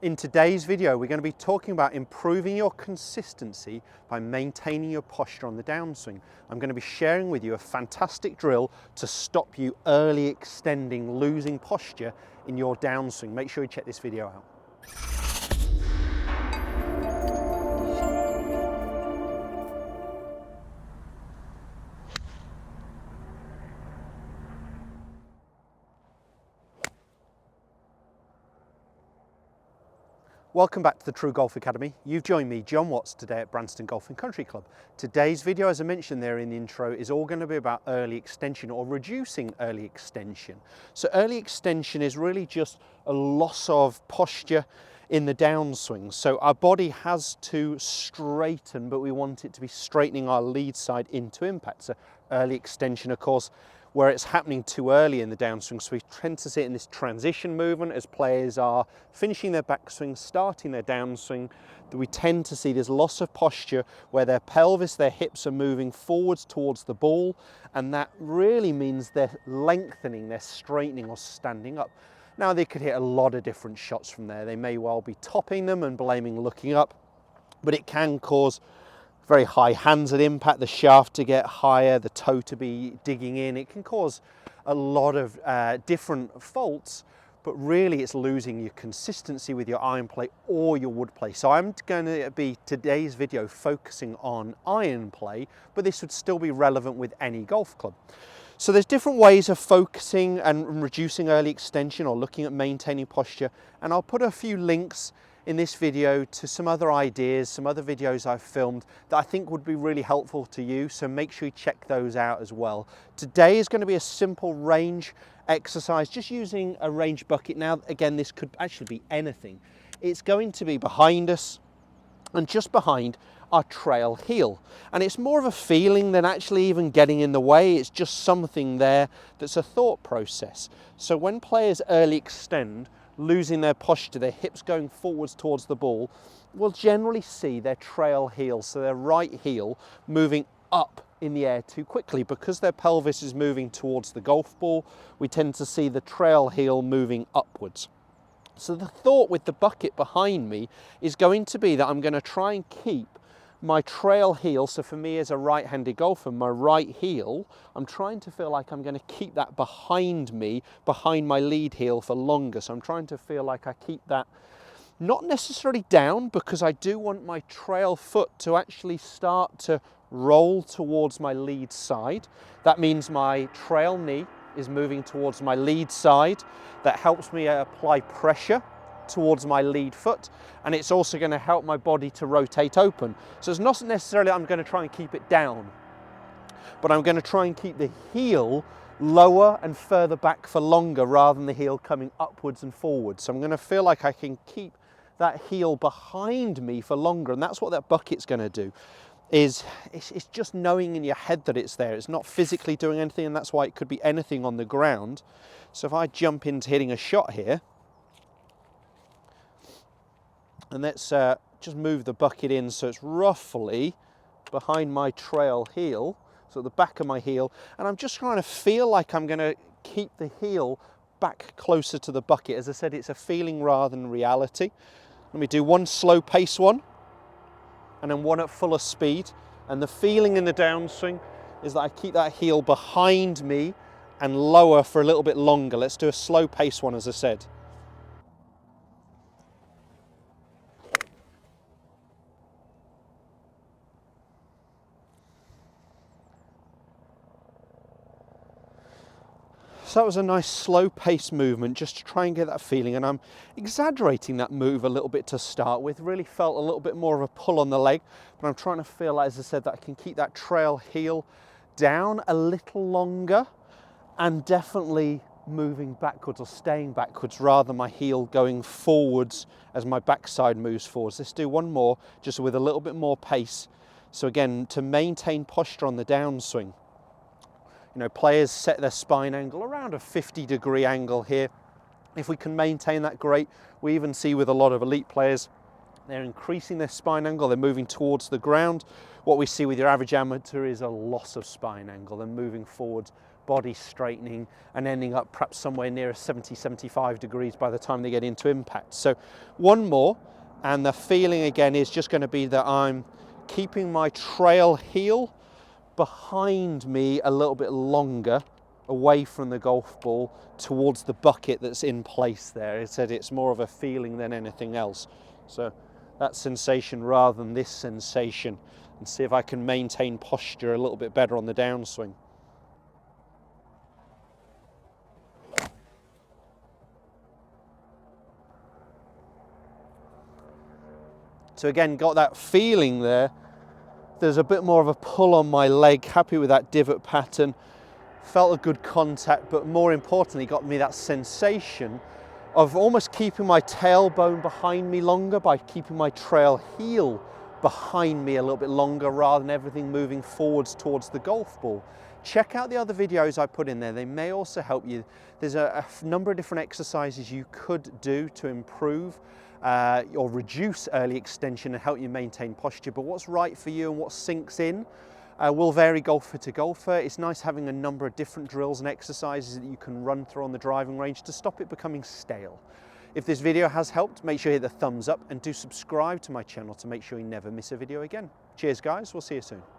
In today's video, we're going to be talking about improving your consistency by maintaining your posture on the downswing. I'm going to be sharing with you a fantastic drill to stop you early extending, losing posture in your downswing. Make sure you check this video out. Welcome back to the TruGolf Academy. You've joined me, Jon Watts, today at Branston Golf and Country Club. Today's video, as I mentioned there in the intro, is all going to be about early extension or reducing early extension. So early extension is really just a loss of posture in the downswing. So our body has to straighten, but we want it to be straightening our lead side into impact. So early extension, of course, where it's happening too early in the downswing. So we tend to see it in this transition movement as players are finishing their backswing, starting their downswing. We tend to see this loss of posture where their pelvis, their hips are moving forwards towards the ball, and that really means they're lengthening, they're straightening or standing up. Now they could hit a lot of different shots from there. They may well be topping them and blaming looking up, but it can cause very high hands at impact, the shaft to get higher, the toe to be digging in. It can cause a lot of different faults, but really it's losing your consistency with your iron play or your wood play. So I'm going to be today's video focusing on iron play, but this would still be relevant with any golf club. So there's different ways of focusing and reducing early extension or looking at maintaining posture, and I'll put a few links in this video to some other ideas, some other videos I've filmed that I think would be really helpful to you, so make sure you check those out as well. Today is going to be a simple range exercise, just using a range bucket. Now again, this could actually be anything. It's going to be behind us and just behind our trail heel, and it's more of a feeling than actually even getting in the way. It's just something there that's a thought process. So when players early extend, losing their posture, their hips going forwards towards the ball, we'll generally see their trail heel, so their right heel, moving up in the air too quickly. Because their pelvis is moving towards the golf ball, we tend to see the trail heel moving upwards. So the thought with the bucket behind me is going to be that I'm going to try and keep my trail heel, so for me as a right-handed golfer, my right heel, I'm trying to feel like I'm going to keep that behind me, behind my lead heel for longer. So I'm trying to feel like I keep that not necessarily down, because I do want my trail foot to actually start to roll towards my lead side. That means my trail knee is moving towards my lead side. That helps me apply pressure towards my lead foot, and it's also going to help my body to rotate open. So it's not necessarily I'm going to try and keep it down, but I'm going to try and keep the heel lower and further back for longer rather than the heel coming upwards and forwards. So I'm going to feel like I can keep that heel behind me for longer, and that's what that bucket's going to do. It's just knowing in your head that it's there. It's not physically doing anything, and that's why it could be anything on the ground. So if I jump into hitting a shot here, and let's just move the bucket in so it's roughly behind my trail heel, so at the back of my heel, and I'm just trying to feel like I'm going to keep the heel back closer to the bucket. As I said, it's a feeling rather than reality. Let me do one slow pace one, and then one at fuller speed, and the feeling in the downswing is that I keep that heel behind me and lower for a little bit longer. Let's do a slow pace one, as I said. So that was a nice slow pace movement just to try and get that feeling, and I'm exaggerating that move a little bit to start with. Really felt a little bit more of a pull on the leg, but I'm trying to feel, like, as I said, that I can keep that trail heel down a little longer and definitely moving backwards or staying backwards rather than my heel going forwards as my backside moves forwards. Let's do one more just with a little bit more pace. So again, to maintain posture on the downswing, you know, players set their spine angle around a 50-degree angle here. If we can maintain that, great. We even see with a lot of elite players, they're increasing their spine angle, they're moving towards the ground. What we see with your average amateur is a loss of spine angle. They're moving forwards body straightening and ending up perhaps somewhere near 70, 75 degrees by the time they get into impact. So one more, and the feeling again is just going to be that I'm keeping my trail heel behind me a little bit longer, away from the golf ball towards the bucket that's in place there. It said it's more of a feeling than anything else. So that sensation rather than this sensation, and see if I can maintain posture a little bit better on the downswing. So again, got that feeling there. There's a bit more of a pull on my leg, happy with that divot pattern. Felt a good contact, but more importantly, got me that sensation of almost keeping my tailbone behind me longer by keeping my trail heel behind me a little bit longer rather than everything moving forwards towards the golf ball. Check out the other videos I put in there. They may also help you. There's a number of different exercises you could do to improve or reduce early extension and help you maintain posture. But what's right for you and what sinks in will vary golfer to golfer. It's nice having a number of different drills and exercises that you can run through on the driving range to stop it becoming stale. If this video has helped, make sure you hit the thumbs up and do subscribe to my channel to make sure you never miss a video again. Cheers guys, we'll see you soon.